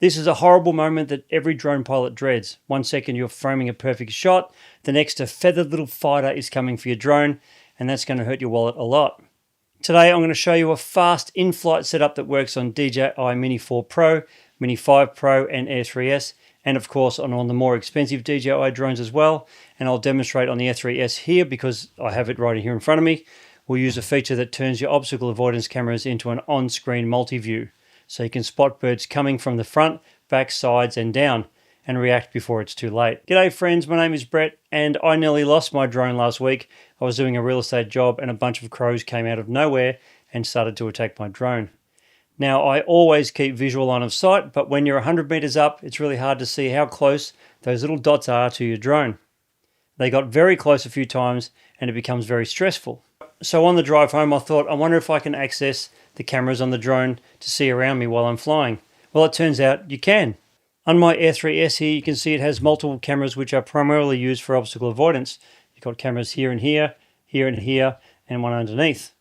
This is a horrible moment that every drone pilot dreads. 1 second you're framing a perfect shot, the next a feathered little fighter is coming for your drone, and that's going to hurt your wallet a lot. Today I'm going to show you a fast in-flight setup that works on DJI Mini 4 Pro, Mini 5 Pro and Air 3S, and of course on the more expensive DJI drones as well. And I'll demonstrate on the Air 3S here because I have it right here in front of me. We'll use a feature that turns your obstacle avoidance cameras into an on-screen multi-view, so you can spot birds coming from the front, back, sides and down, and react before it's too late. G'day friends, my name is Brett, and I nearly lost my drone last week. I was doing a real estate job and a bunch of crows came out of nowhere and started to attack my drone. Now, I always keep visual line of sight, but when you're 100 meters up, it's really hard to see how close those little dots are to your drone. They got very close a few times and it becomes very stressful. So on the drive home, I thought, I wonder if I can access the cameras on the drone to see around me while I'm flying. Well, it turns out you can. On my Air 3S here, you can see it has multiple cameras which are primarily used for obstacle avoidance. You've got cameras here and here, here and here, and one underneath.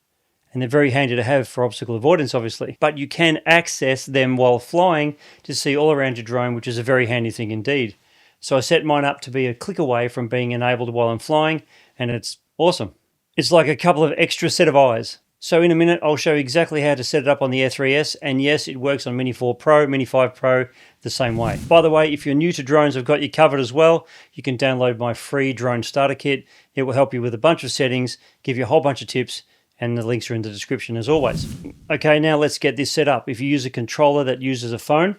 And they're very handy to have for obstacle avoidance, obviously. But you can access them while flying to see all around your drone, which is a very handy thing indeed. So I set mine up to be a click away from being enabled while I'm flying, and it's awesome. It's like a couple of extra set of eyes. So in a minute, I'll show you exactly how to set it up on the Air 3S, and yes, it works on Mini 4 Pro, Mini 5 Pro the same way. By the way, if you're new to drones, I've got you covered as well. You can download my free drone starter kit. It will help you with a bunch of settings, give you a whole bunch of tips, and the links are in the description as always. Okay, now let's get this set up. If you use a controller that uses a phone,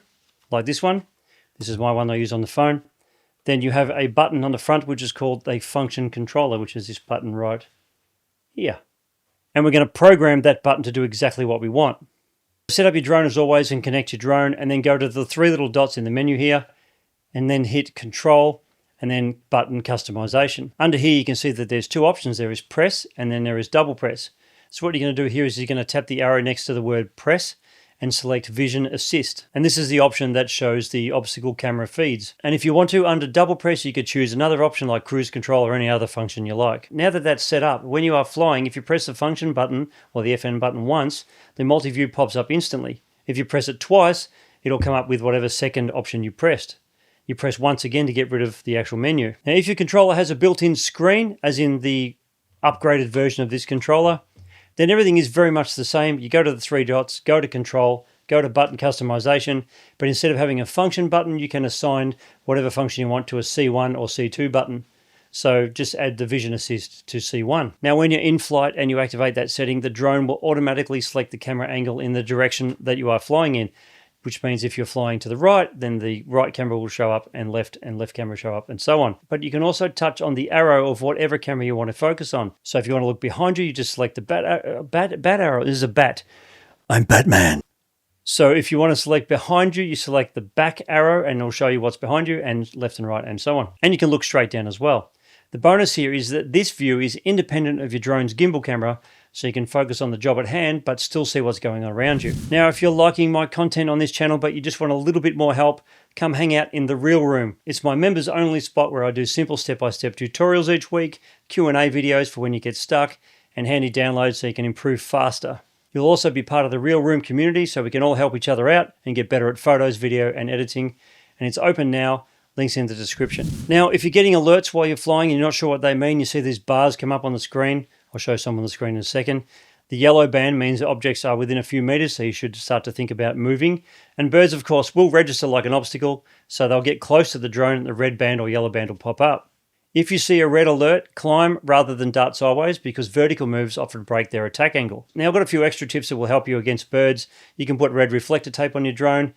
like this one, this is my one I use on the phone, then you have a button on the front which is called a function controller, which is this button right here. And we're going to program that button to do exactly what we want. Set up your drone as always and connect your drone, and then go to the three little dots in the menu here and then hit control and then button customization. Under here you can see that there's two options. There is press and then there is double press. So what you're going to do here is you're going to tap the arrow next to the word press and select Vision Assist. And this is the option that shows the obstacle camera feeds. And if you want to, under double press, you could choose another option like cruise control or any other function you like. Now that that's set up, when you are flying, if you press the function button or the FN button once, the multi-view pops up instantly. If you press it twice, it'll come up with whatever second option you pressed. You press once again to get rid of the actual menu. Now, if your controller has a built-in screen, as in the upgraded version of this controller, then everything is very much the same. You go to the three dots, go to control, go to button customization, but instead of having a function button, you can assign whatever function you want to a C1 or C2 button. So just add the Vision Assist to C1. Now when you're in flight and you activate that setting, the drone will automatically select the camera angle in the direction that you are flying in, which means if you're flying to the right, then the right camera will show up and left camera show up and so on. But you can also touch on the arrow of whatever camera you want to focus on. So if you want to look behind you, you just select the bat arrow. This is a bat. I'm Batman. So if you want to select behind you, you select the back arrow and it'll show you what's behind you and left and right and so on. And you can look straight down as well. The bonus here is that this view is independent of your drone's gimbal camera, so you can focus on the job at hand but still see what's going on around you. Now, if you're liking my content on this channel but you just want a little bit more help, come hang out in the Real Room. It's my members only spot where I do simple step-by-step tutorials each week, Q&A videos for when you get stuck, and handy downloads so you can improve faster. You'll also be part of the Real Room community so we can all help each other out and get better at photos, video and editing. And it's open now. Links in the description. Now, if you're getting alerts while you're flying and you're not sure what they mean, you see these bars come up on the screen. I'll show some on the screen in a second. The yellow band means that objects are within a few meters, so you should start to think about moving. And birds, of course, will register like an obstacle, so they'll get close to the drone and the red band or yellow band will pop up. If you see a red alert, climb rather than dart sideways because vertical moves often break their attack angle. Now, I've got a few extra tips that will help you against birds. You can put red reflector tape on your drone,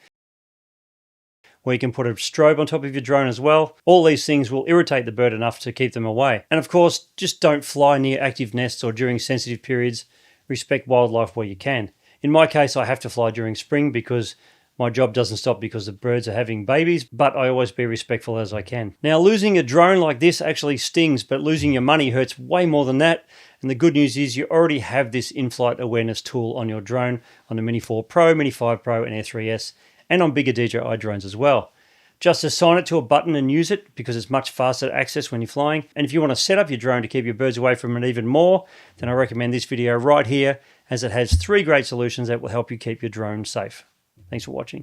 or you can put a strobe on top of your drone as well. All these things will irritate the bird enough to keep them away. And of course, just don't fly near active nests or during sensitive periods. Respect wildlife where you can. In my case, I have to fly during spring because my job doesn't stop because the birds are having babies, but I always be respectful as I can. Now, losing a drone like this actually stings, but losing your money hurts way more than that. And the good news is you already have this in-flight awareness tool on your drone on the Mini 4 Pro, Mini 5 Pro and Air 3S. And on bigger DJI drones as well. Just assign it to a button and use it because it's much faster to access when you're flying. And if you want to set up your drone to keep your birds away from it even more, then I recommend this video right here as it has 3 great solutions that will help you keep your drone safe. Thanks for watching.